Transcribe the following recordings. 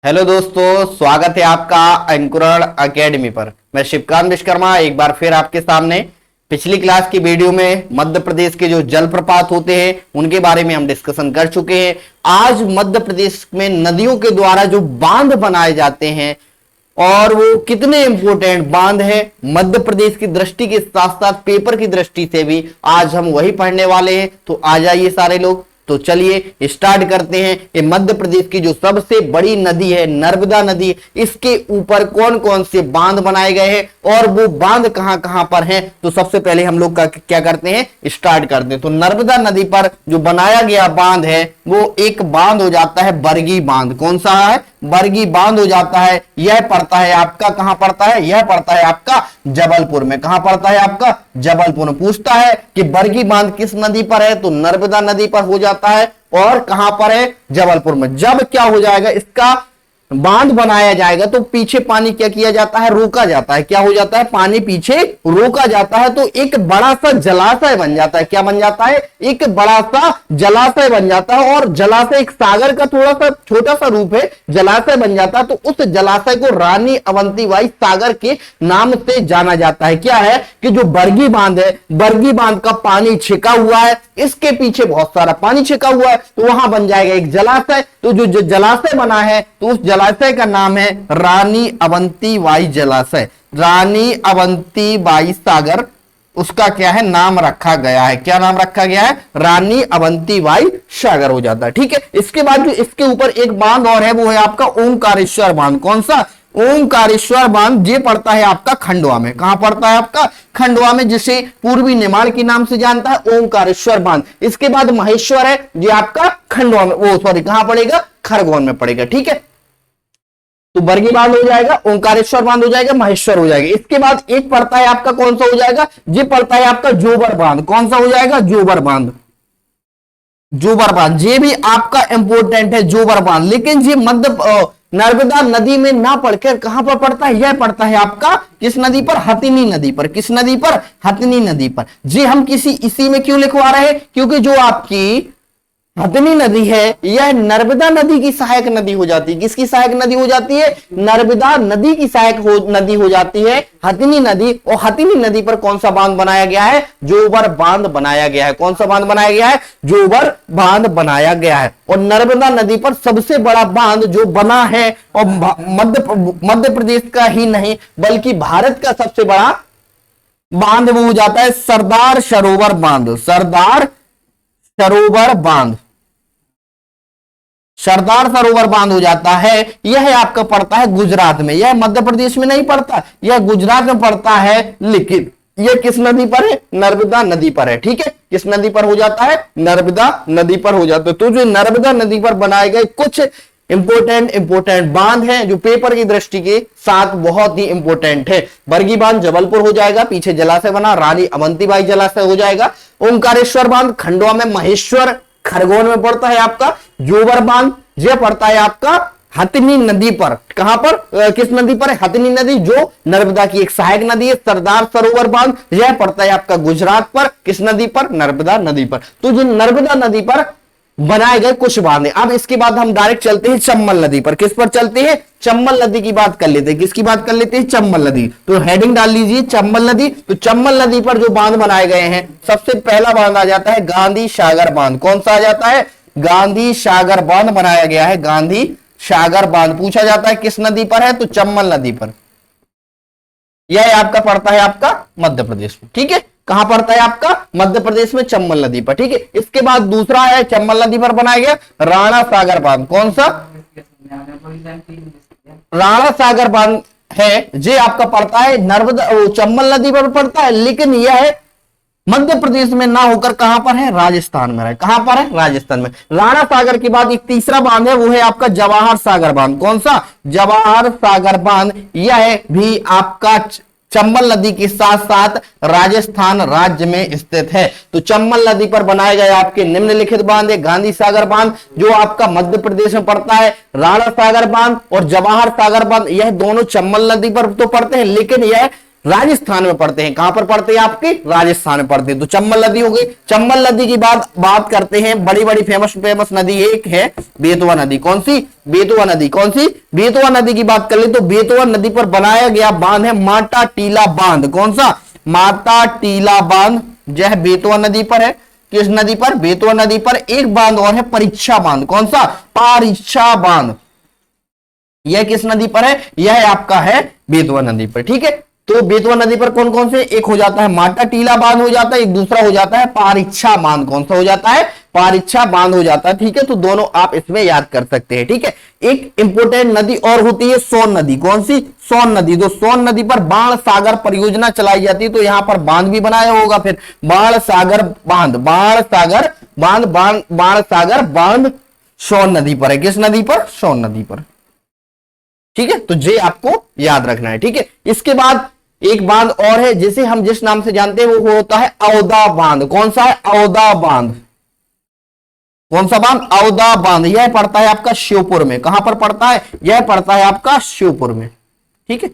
Hello दोस्तों, स्वागत है आपका अंकुरण एकेडमी पर। मैं शिवकांत विश्वकर्मा एक बार फिर आपके सामने। पिछली क्लास की वीडियो में मध्य प्रदेश के जो जलप्रपात होते हैं उनके बारे में हम डिस्कशन कर चुके हैं। आज मध्य प्रदेश में नदियों के द्वारा जो बांध बनाए जाते हैं और वो कितने इंपोर्टेंट बांध है मध्य प्रदेश की दृष्टि के साथ साथ पेपर की दृष्टि से भी, आज हम वही पढ़ने वाले हैं। तो आ जाइए सारे लोग, तो चलिए स्टार्ट करते हैं। ये मध्य प्रदेश की जो सबसे बड़ी नदी है नर्मदा नदी, इसके ऊपर कौन कौन से बांध बनाए गए हैं और वो बांध कहां कहां पर हैं। तो सबसे पहले हम लोग क्या करते हैं, स्टार्ट करते हैं। तो नर्मदा नदी पर जो बनाया गया बांध है वो एक बांध हो जाता है बरगी बांध। कौन सा है? बरगी बांध हो जाता है। यह पड़ता है आपका, कहां पड़ता है? यह पड़ता है आपका जबलपुर में। कहां पड़ता है आपका? जबलपुर में। पूछता है कि बरगी बांध किस नदी पर है, तो नर्मदा नदी पर हो जाता है। और कहां पर है? जबलपुर में। जब क्या हो जाएगा, इसका बांध बनाया जाएगा तो पीछे पानी क्या किया जाता है? रोका जाता है। क्या हो जाता है? पानी पीछे रोका जाता है, तो एक बड़ा सा जलाशय बन जाता है। क्या बन जाता है? एक बड़ा सा जलाशय बन जाता है। और जलाशय एक सागर का थोड़ा सा छोटा सा रूप है, जलाशय बन जाता है। तो उस जलाशय को रानी अवंतीबाई सागर के नाम से जाना जाता है। क्या है कि जो बरगी बांध है, बरगी बांध का पानी छिका हुआ है, इसके पीछे बहुत सारा पानी छिका हुआ है, तो वहां बन जाएगा एक जलाशय। तो जो जलाशय बना है तो उस जलाशय का नाम है रानी अवंतीबाई जलाशय। रानी अवंतीबाई सागर उसका क्या है? नाम रखा गया है। क्या नाम रखा गया है? रानी अवंतीबाई सागर हो जाता है। ठीक है। इसके बाद जो इसके ऊपर एक बांध और है वो है आपका ओंकारेश्वर बांध। कौन सा? ओंकारेश्वर बांध। ये पड़ता है आपका खंडवा में। कहां पड़ता है आपका? खंडवा में, जिसे पूर्वी निमाड़ के नाम से जानता है, ओंकारेश्वर बांध। इसके बाद महेश्वर है, ये आपका खंडवा में, वो सॉरी कहां पड़ेगा? खरगोन में पड़ेगा। ठीक है। तो बरगी बांध हो जाएगा, ओंकारेश्वर बांध हो जाएगा, महेश्वर हो जाएगा। इसके बाद एक पड़ता है आपका, कौन सा हो जाएगा? ये पड़ता है आपका जोबर बांध। कौन सा हो जाएगा? जोबर बांध। जोबर बांध ये भी आपका इंपोर्टेंट है, जोबर बांध। लेकिन ये मध्य नर्मदा नदी में ना पढ़कर कहां पर पड़ता है? यह पड़ता है आपका किस नदी पर? हथिनी नदी पर। किस नदी पर? हथिनी नदी पर। जी हम इसी में क्यों लिखवा रहे हैं? क्योंकि जो आपकी हथिनी नदी है यह नर्मदा नदी की सहायक नदी हो जाती है। किसकी सहायक नदी हो जाती है? नर्मदा नदी की सहायक नदी हो जाती है हथिनी नदी। और हथिनी नदी पर कौन सा बांध बनाया गया है? जोबर बांध बनाया गया है। कौन सा बांध बनाया गया है? जोबर बांध बनाया गया है। और नर्मदा नदी पर सबसे बड़ा बांध जो बना है, और मध्य प्रदेश का ही नहीं बल्कि भारत का सबसे बड़ा बांध वो हो जाता है सरदार सरोवर बांध। सरदार सरोवर बांध। सरदार सरोवर बांध हो जाता है। यह आपका पड़ता है गुजरात में। यह मध्य प्रदेश में नहीं पड़ता, यह गुजरात में पड़ता है। लेकिन यह किस नदी पर है? नर्मदा नदी पर है। ठीक है। किस नदी पर हो जाता है? नर्मदा नदी पर हो जाता है। तो जो नर्मदा नदी पर बनाए गए कुछ इंपोर्टेंट बांध हैं जो पेपर की दृष्टि के साथ बहुत ही इंपोर्टेंट है। बरगी बांध जबलपुर हो जाएगा, पीछे जलाशय बना रानी अवंतीबाई जलाशय हो जाएगा। ओंकारेश्वर बांध खंडवा में, महेश्वर खरगोन में पड़ता है आपका। जोबर बांध यह पड़ता है आपका हथिनी नदी पर। कहां पर? किस नदी पर है? हथिनी नदी जो नर्मदा की एक सहायक नदी है। सरदार सरोवर बांध यह पड़ता है आपका गुजरात पर। किस नदी पर? नर्मदा नदी पर। तो जो नर्मदा नदी पर बनाए गए कुछ बांध है। अब इसके बाद हम डायरेक्ट चलते हैं चंबल नदी पर। किस पर चलते हैं? चंबल नदी की बात कर लेते हैं। किसकी बात कर लेते हैं? चंबल नदी। तो हेडिंग डाल लीजिए चंबल नदी। तो चंबल नदी पर जो बांध बनाए गए हैं, सबसे पहला बांध आ जाता है गांधी सागर बांध। कौन सा आ जाता है? गांधी सागर बांध बनाया गया है। गांधी सागर बांध पूछा जाता है किस नदी पर है? तो चंबल नदी पर। यह आपका पड़ता है आपका मध्य प्रदेश में। ठीक है। कहां पड़ता है आपका? मध्य प्रदेश में चंबल नदी पर। ठीक है। इसके बाद दूसरा है चंबल नदी पर बनाया गया राणा सागर बांध। कौन सा? राणा सागर बांध है, ये आपका पड़ता है नर्मदा चंबल नदी पर पड़ता है। लेकिन यह मध्य प्रदेश में ना होकर कहां पर है? राजस्थान में है। कहां पर है? राजस्थान में। राणा सागर के बाद एक तीसरा बांध है, वो है आपका जवाहर सागर बांध। कौन सा? जवाहर सागर बांध। यह भी आपका चंबल नदी के साथ साथ राजस्थान राज्य में स्थित है। तो चंबल नदी पर बनाए गए आपके निम्नलिखित बांध है गांधी सागर बांध जो आपका मध्य प्रदेश में पड़ता है, राणा सागर बांध और जवाहर सागर बांध, यह दोनों चंबल नदी पर तो पड़ते हैं, लेकिन यह राजस्थान में पड़ते हैं। कहां पर पड़ते हैं आपके? राजस्थान में पड़ते हैं। तो चंबल नदी हो गई। चंबल नदी की बात करते हैं। बड़ी बड़ी फेमस नदी एक है बेतवा नदी। कौन सी? बेतवा नदी। कौन सी? बेतवा नदी की बात कर ले तो बेतवा नदी पर बनाया गया बांध है माता टीला बांध। कौन सा? माता टीला बांध। यह बेतवा नदी पर है। किस नदी पर? बेतवा नदी पर। एक बांध और है परीक्षा बांध। कौन सा? परीक्षा बांध। यह किस नदी पर है? यह आपका है बेतवा नदी पर। ठीक है, तो बेतवा नदी पर कौन कौन से? एक हो जाता है माता टीला बांध हो जाता है, एक दूसरा हो जाता है परीक्षा बांध। कौन सा हो जाता है? परीक्षा बांध हो जाता है। ठीक है, तो दोनों आप इसमें याद कर सकते हैं। ठीक है, एक इंपोर्टेंट नदी और होती है सोन नदी। कौन सी? सोन नदी। तो सोन नदी पर बाण सागर परियोजना चलाई जाती है। तो यहां पर बांध भी बनाया होगा फिर, बाण सागर बांध, बाण सागर बांध, बाण सागर बांध सोन नदी पर है। किस नदी पर? सोन नदी पर। ठीक है, तो ये आपको याद रखना है। ठीक है, इसके बाद एक बांध और है जिसे हम जिस नाम से जानते हैं वो होता है औदा बांध। कौन सा है? औदा बांध। कौन सा बांध? औदा बांध। यह पड़ता है आपका श्योपुर में। कहां पर पड़ता है? यह पड़ता है आपका श्योपुर में। ठीक है,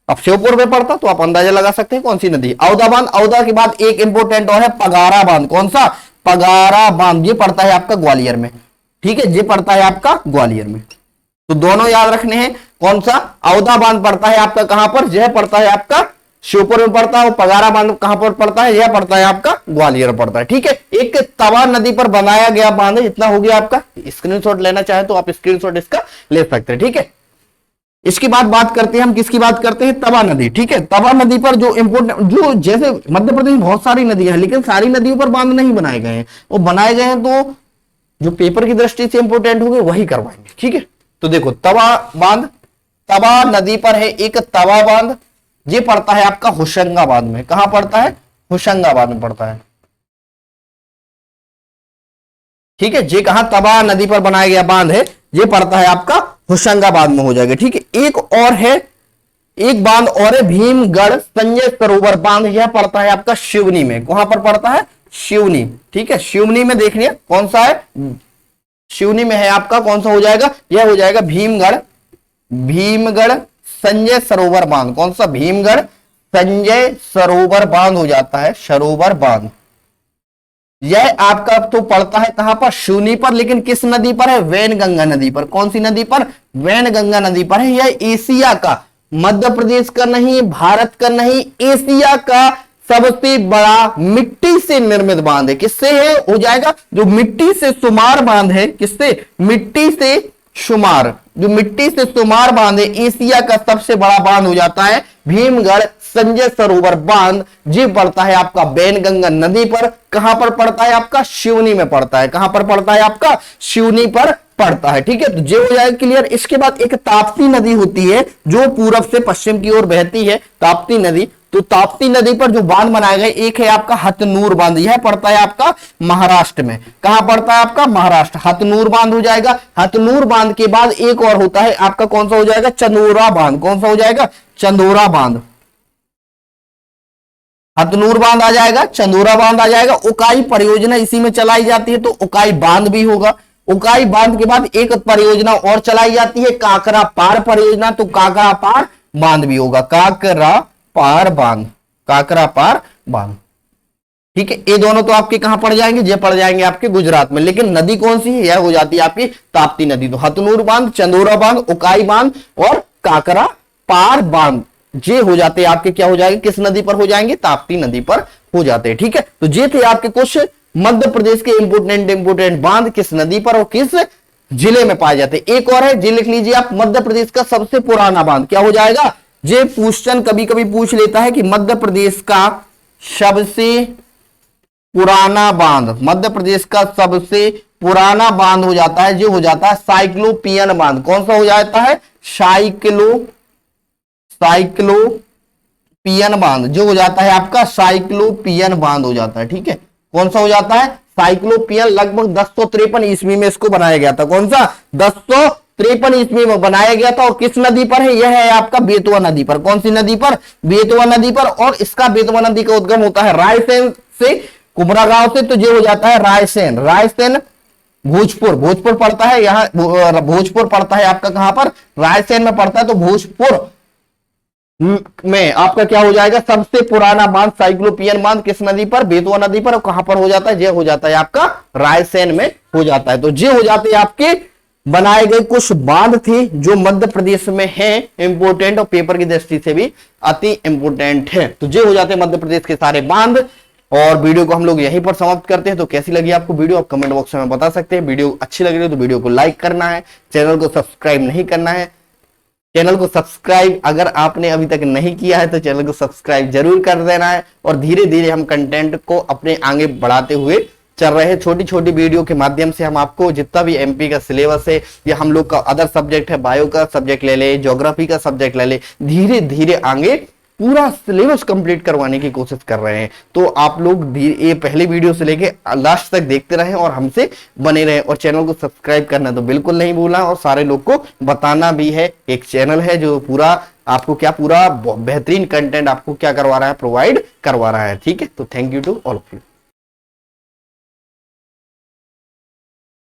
अब श्योपुर में पड़ता तो आप अंदाजा लगा सकते हैं कौन सी नदी? औदा बांध। औदा के बाद एक इंपोर्टेंट और है पगारा बांध। कौन सा? पगारा बांध। ये पड़ता है आपका ग्वालियर में। ठीक है, ये पड़ता है आपका ग्वालियर में। तो दोनों याद रखने हैं। कौन सा? औदा बांध पड़ता है आपका कहां पर? यह पड़ता है आपका श्योपुर में पड़ता है। पगारा बांध कहां पर पड़ता है? यह पड़ता है आपका ग्वालियर में पड़ता है। ठीक है, एक तवा नदी पर बनाया गया बांध है। इतना हो गया आपका। स्क्रीनशॉट लेना चाहे तो आप स्क्रीनशॉट इसका ले सकते हैं। ठीक है, इसके बाद बात करते हैं हम किसकी बात करते हैं? तवा नदी। ठीक है, तवा नदी पर जो इंपोर्टेंट, जो जैसे मध्य प्रदेश में बहुत सारी नदियां हैं लेकिन सारी नदियों पर बांध नहीं बनाए गए हैं। वो बनाए गए हैं तो जो पेपर की दृष्टि से इंपोर्टेंट होंगे वही करवाएंगे। ठीक है, तो देखो तवा बांध, तवा नदी पर है एक तवा बांध। ये पड़ता है आपका होशंगाबाद में। कहां पड़ता है? होशंगाबाद में पड़ता है। ठीक है, ये कहां? तवा नदी पर बनाया गया बांध है, ये पड़ता है आपका होशंगाबाद में हो जाएगा। ठीक है, एक और है, एक बांध और है भीमगढ़ संजय सरोवर बांध। यह पड़ता है आपका शिवनी में। कहां पर पड़ता है? शिवनी। ठीक है, शिवनी में देखिए कौन सा है? शिवनी में है आपका कौन सा हो जाएगा? यह हो जाएगा भीमगढ़, भीमगढ़ संजय सरोवर बांध। कौन सा? भीमगढ़ संजय सरोवर बांध हो जाता है, सरोवर बांध। यह आपका तो पड़ता है कहां पर? शिवनी पर। लेकिन किस नदी पर है? वैनगंगा नदी पर। कौन सी नदी पर? वैनगंगा नदी पर है। यह एशिया का, मध्य प्रदेश का नहीं, भारत का नहीं, एशिया का सबसे बड़ा मिट्टी से निर्मित बांध है। किससे है? हो जाएगा जो मिट्टी से शुमार बांध है। किससे? मिट्टी से शुमार। जो मिट्टी से शुमार बांध है, एशिया का सबसे बड़ा बांध हो जाता है भीमगढ़ संजय सरोवर बांध। जी पड़ता है आपका वैनगंगा नदी पर। कहां पर पड़ता है? आपका शिवनी में पड़ता है। कहां पर पड़ता है? आपका शिवनी पर पड़ता है। ठीक है, तो ये हो जाएगा क्लियर। इसके बाद एक ताप्ती नदी होती है जो पूरब से पश्चिम की ओर बहती है, ताप्ती नदी। तो ताप्ती नदी पर जो बांध बनाए गए, एक है आपका हथनूर बांध। यह पड़ता है आपका महाराष्ट्र में। कहां पड़ता है? आपका महाराष्ट्र। हथनूर बांध हो जाएगा। हथनूर बांध के बाद एक और होता है आपका कौन सा हो जाएगा? चंदोरा बांध। कौन सा हो जाएगा? चंदोरा बांध। हथनूर बांध आ जाएगा, चंदोरा बांध आ जाएगा। उकाई परियोजना इसी में चलाई जाती है तो उकाई बांध भी होगा। उकाई बांध के बाद एक परियोजना और चलाई जाती है काकरा पार परियोजना, तो काकरा पार बांध भी होगा। काकरा पार बांध, काकरा पार बांध। ठीक है, ये दोनों तो आपके कहां पड़ जाएंगे? ये पड़ जाएंगे आपके गुजरात में। लेकिन नदी कौन सी है? यह हो जाती है आपकी ताप्ती नदी। तो हथनूर बांध, चंदोरा बांध, उकाई बांध और काकरा पार बांध, ये हो जाते हैं आपके क्या हो जाएंगे? किस नदी पर हो जाएंगे? ताप्ती नदी पर हो जाते हैं। ठीक है, तो ये थे आपके कुछ मध्य प्रदेश के इंपोर्टेंट बांध किस नदी पर और किस जिले में पाए जाते हैं। एक और है, जी लिख लीजिए आप, मध्य प्रदेश का सबसे पुराना बांध क्या हो जाएगा? ये क्वेश्चन कभी कभी पूछ लेता है कि मध्य प्रदेश का सबसे पुराना बांध, मध्य प्रदेश का सबसे पुराना बांध हो जाता है, जो हो जाता है साइक्लोपियन बांध। कौन सा हो जाता है? साइक्लोपियन बांध, जो हो जाता है आपका साइक्लोपियन बांध हो जाता है। ठीक है, कौन सा हो जाता है? साइक्लोपियन। लगभग 1053 ईस्वी में इसको बनाया गया था। कौन सा? 1053 ईस्वी में बनाया गया था। और किस नदी पर है? यह है आपका बेतवा नदी पर। कौन सी नदी पर? बेतवा नदी पर। और इसका बेतवा नदी का उद्गम होता है रायसेन से, कुमरा गांव से। तो ये हो जाता है रायसेन। रायसेन भोजपुर, भोजपुर पड़ता है यहाँ, भोजपुर पड़ता है आपका कहां पर? रायसेन में पड़ता है। तो भोजपुर में आपका क्या हो जाएगा, सबसे पुराना बांध साइक्लोपियन बांध किस नदी पर, बेतवा नदी पर। और कहां पर हो जाता है, ये हो जाता है आपका रायसेन में हो जाता है। तो ये हो जाते हैं आपके बनाए गए कुछ बांध थे जो मध्य प्रदेश में हैं, इंपोर्टेंट और पेपर की दृष्टि से भी अति इंपोर्टेंट है। तो ये हो जाते हैं मध्य प्रदेश के सारे बांध। और वीडियो को हम लोग यहीं पर समाप्त करते हैं। तो कैसी लगी आपको वीडियो, आप कमेंट बॉक्स में बता सकते हैं। वीडियो अच्छी लग रही है तो वीडियो को लाइक करना है, चैनल को सब्सक्राइब नहीं करना है। चैनल को सब्सक्राइब अगर आपने अभी तक नहीं किया है तो चैनल को सब्सक्राइब जरूर कर देना है। और धीरे धीरे हम कंटेंट को अपने आगे बढ़ाते हुए चल रहे हैं। छोटी छोटी वीडियो के माध्यम से हम आपको जितना भी एमपी का सिलेबस है या हम लोग का अदर सब्जेक्ट है, बायो का सब्जेक्ट ले ले, ज्योग्राफी का सब्जेक्ट ले ले, धीरे धीरे आगे पूरा सिलेबस कंप्लीट करवाने की कोशिश कर रहे हैं। तो आप लोग ये पहले वीडियो से लेके लास्ट तक देखते रहें और हमसे बने रहें। और चैनल को सब्सक्राइब करना तो बिल्कुल नहीं भूलना और सारे लोग को बताना भी है। एक चैनल है जो पूरा आपको क्या पूरा बेहतरीन कंटेंट आपको क्या करवा रहा है, प्रोवाइड करवा रहा है। ठीक है, तो thank you to all of you.